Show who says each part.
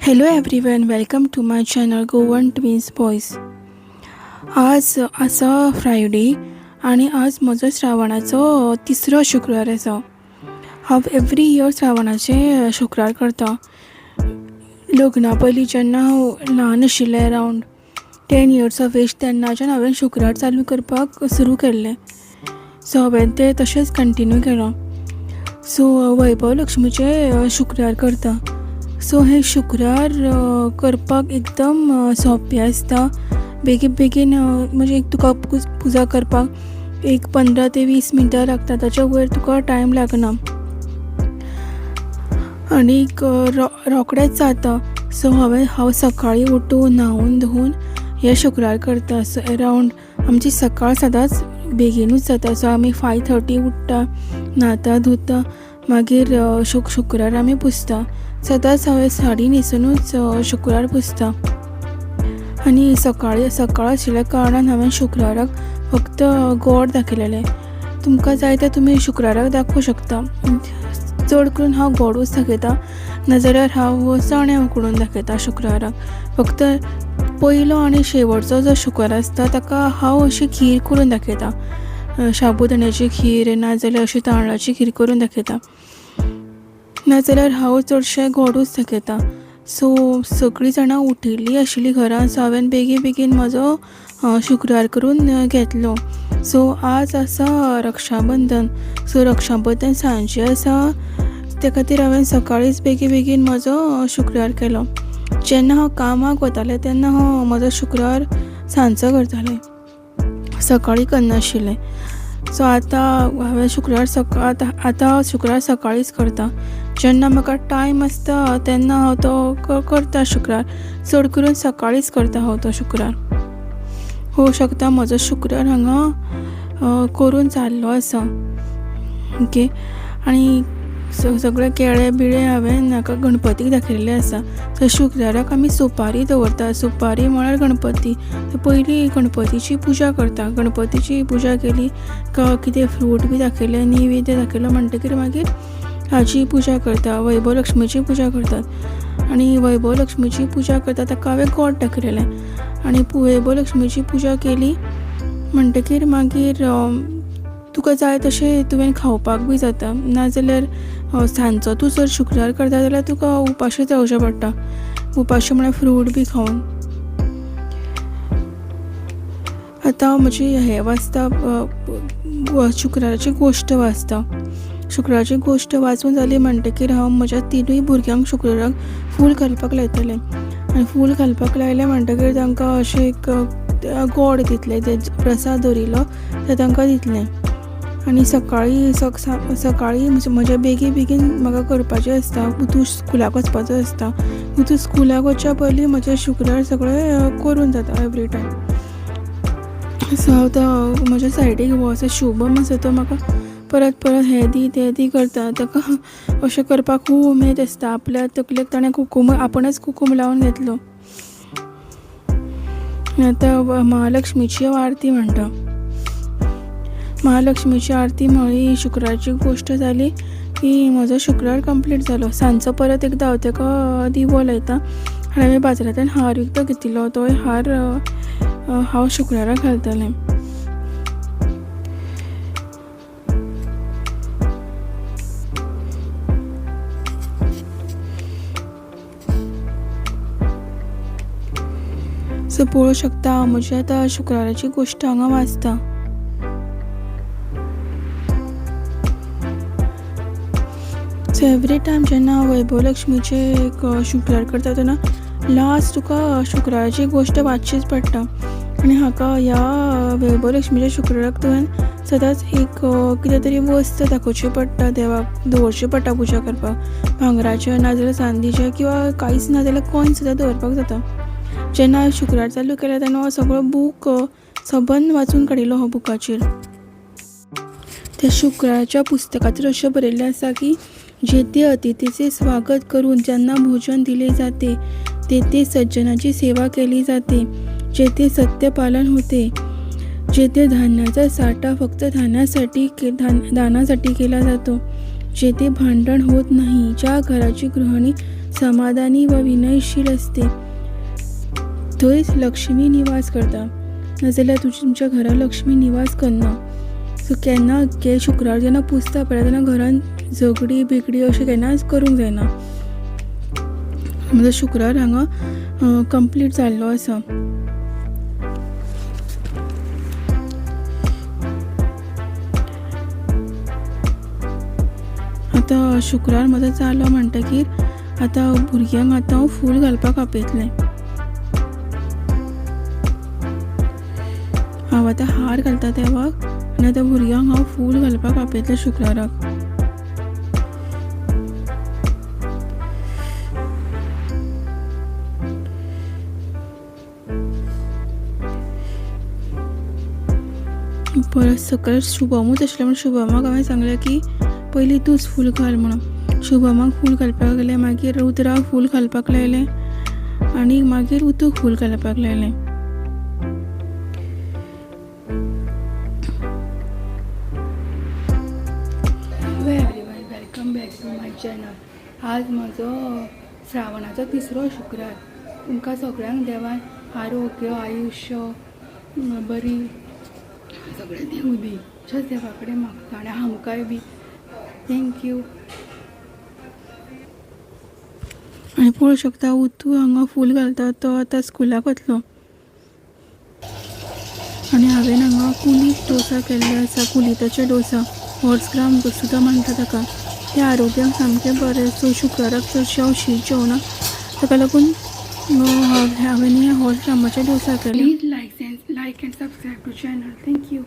Speaker 1: Hello everyone, welcome to my channel Goan twins boys. आज आसा Friday आणि आज म्हजो श्रावणाचो तिसरो शुक्रार आसा. हांव एवरी इयर श्रावणाचे शुक्रार करता. लग्ना पयलीं जेन्ना हांव ल्हान आशिल्लें, अरावंड 10 years ऑफ एज, तेन्नाच्यान हांवें शुक्रार चालू करपाक सुरू केल्लें. सो हांवें तें तशेंच कंटिन्यू केलां. सो वैभव लक्ष्मीचे शुक्रार करता. सो हे शुक्रार करपाक एकदम सोंपें आसता. बेगीन म्हणजे एक तुका पुजा करपाक एक 15 ते 20 मिनटां लागता, ताच्या वयर तुका टायम लागना आणि रोखडेंच जाता. सो हांव सकाळीं उठून न्हावून धुवून हे शुक्रार करता. सो अरावंड आमची सकाळ सदांच बेगीनूच जाता. सो आमी 5:30 उठ्ठा, न्हाता धुता, मागीर शुक्रार आमी पुजता. सदांच हांवें साडी न्हेसूनच शुक्रार पुजता. आनी सकाळ आशिल्ल्या कारणान हांवें शुक्राराक फक्त गोड दाखयलेलें. तुमकां जाय तें तुमी शुक्राराक दाखोवं शकता. चड करून हांव गोडूच दाखयता, नाजाल्यार हांव चणे उकडून दाखयता शुक्राराक. फक्त पयलो आनी शेवटचो जो शुक्रार आसता ताका हांव अशी खीर करून दाखयता. शाबुदाण्याची खीर नाजाल्यार अशी तांदळाची खीर करून दाखयता, नाजाल्यार हांव चडशें गोडूच दाखयता. सो सगळीं जाणां उठिल्लीं आशिल्लीं घरान, सो हांवें बेगीन म्हजो शुक्रार करून घेतलो. सो आज आसा रक्षाबंधन. सो रक्षाबंधन सांजचें आसा, त्या खातीर हांवें सकाळींच बेगीन म्हजो शुक्रार केलो. जेन्ना हांव कामाक वतालें तेन्ना हांव म्हजो शुक्रार सांजचो करतालें, सकाळीं करनाशिल्लें. सो आतां हांवें शुक्रार सकाळींच करता. जेन्ना म्हाका टायम आसता तेन्ना हांव तो करता शुक्रार. चड करून सकाळींच करता हांव तो शुक्रार. होवं शकता म्हजो शुक्रार हांगा करून जाल्लो आसा. ओके. आनी सगळे केळे बिळे हांवें म्हाका गणपतीक दाखयल्ले आसा. सो शुक्राराक आमी सुपारी दवरता. सुपारी म्हळ्यार गणपती. पयलीं गणपतीची पुजा करता. गणपतीची पुजा केली कितें फ्रूट बी दाखयलें, नैवेद्य दाखयलो म्हणटकीर मागीर हाची पुजा करता. वैभव लक्ष्मीची पुजा करतात. आनी वैभव लक्ष्मीची पुजा करता ताका हांवें गोड दाखयलेलें. आनी वैभव लक्ष्मीची पुजा केली म्हणटकीर मागीर तुका जाय तशें तुवें खावपाक बी जाता. नाजाल्यार सांजचो तूं जर शुक्रार करता जाल्यार तुका उपाशीं रावचें पडटा. उपाशीं म्हळ्यार फ्रूट बी खावन. आतां हांव म्हजी हें वाचता, शुक्राराची गोश्ट वाचता. शुक्राराची गोश्ट वाचून जाली म्हणटकीर हांव म्हज्या 3 भुरग्यांक शुक्राराक फूल घालपाक लायतलें. आनी फूल घालपाक लायलें म्हणटकीर तांकां अशें एक गोड दितलें, ते प्रसाद दवरिल्लो तें तांकां दितलें. आनी सकाळीं म्हजें बेगीन म्हाका करपाचें आसता. तूं स्कुलाक वचपाचो आसता. तूं स्कुलाक वचच्या पयलीं म्हजें शुक्रार सगळें करून जाता एवरी टायम. सो हांव तो म्हज्या सायडीक हो असो शुभम आसा तो म्हाका परत हें दी तें दी करता. ताका अशें करपाक खूब उमेद आसता. आपल्या तकलेक ताणें आपणच कुकूम लावन घेतलो. आतां महालक्ष्मीची आरती म्हणटा. महालक्ष्मीची आरती म्हळी, शुक्राराची गोश्ट जाली की म्हजो शुक्रार कंप्लीट जालो. सांजचो परत एकदां हांव ताका दिवो लायता. आनी हांवें बाजारांतल्यान हार विकतो घेतिल्लो, तो हार हांव शुक्राराक घालतलें. सो पळोवं शकता हांव म्हजी आतां शुक्राराची गोश्ट हांगा वाचता. सो एवरी टायम जेन्ना हांव वैभव लक्ष्मीचे शुक्रार करता तेन्ना लास्ट तुका शुक्राराची गोश्ट वाचचीच पडटा. आनी हाका ह्या वैभव लक्ष्मीच्या शुक्राराक तुवें सदांच एक कितें तरी वस्त दाखोवची पडटा, देवाक दवरची पडटा पुजा करपाक. भांगराचें नाजाल्यार चांदीचें किंवा कांयच ना जाल्यार कॉयन सुद्दां दवरपाक जाता. जेन्ना हांवें शुक्रार चालू केलें तेन्ना हो सगळो बूक सबंद वाचून काडिल्लो हो बुकाचेर. त्या शुक्राराच्या पुस्तकाचेर अशें बरयल्लें आसा की जेथे अतिथीचे स्वागत करून ज्यांना भोजन दिले जाते, तेथे सज्जनाची सेवा केली जाते, जेथे सत्यपालन होते, जेथे धान्याचा साठा फक्त दानासाठी केला जातो, जेथे भांडण होत नाही, ज्या घराची गृहिणी समाधानी व विनयशील असते थंयच लक्ष्मी निवास करता, नाजाल्यार तुमच्या घरा लक्ष्मी निवास करना. सो केन्ना शुक्रार जेन्ना पुजता पळय तेन्ना घरान झगडी बिगडी अशें केन्नाच करूंक जायना. म्हजो शुक्रार हांगा कंप्लीट जाल्लो आसा. आतां शुक्रार म्हजो जालो म्हणटकीर आतां भुरग्यांक आतां हांव फूल घालपाक आपयतलें. हांव आतां हार घालता देवाक आनी आतां भुरग्यांक हांव फूल घालपाक आपयतलें शुक्राराक. परत सकयल शुभमूच आशिल्लें म्हणून शुभमाक हांवें सांगलें की पयलीं तूंच फूल घाल म्हणून. शुभमाक फूल घालपाक गेलें, मागीर रुद्राक फूल घालपाक लायलें आनी मागीर उतूक फूल घालपाक लायलें. Hello everyone, welcome back to my channel. आज म्हजो श्रावणाचो 3रो शुक्रार. तुमकां सगळ्यांक देवान आरोग्य, आयुश्य, बरी सगळें देव दी अशेंच देवा कडेन मागता आनी आमकांय बी. थँक्यू. आनी पळोवंक शकता उतू हांगा फूल घालता तो आतां स्कुलाक वतलो. आनी हांवें हांगा कुलीत डोसा केल्ले आसा, कुलिताचे डोसा, हॉर्स ग्राम सुद्दां म्हणटा ताका. ते आरोग्याक सामकें बरें. सो शुक्राराक चडशें हांव शीत जेवना, ताका लागून हांवें हे हॉर्स ग्रामाचे डोसा केले. Please like and subscribe to channel. Thank you.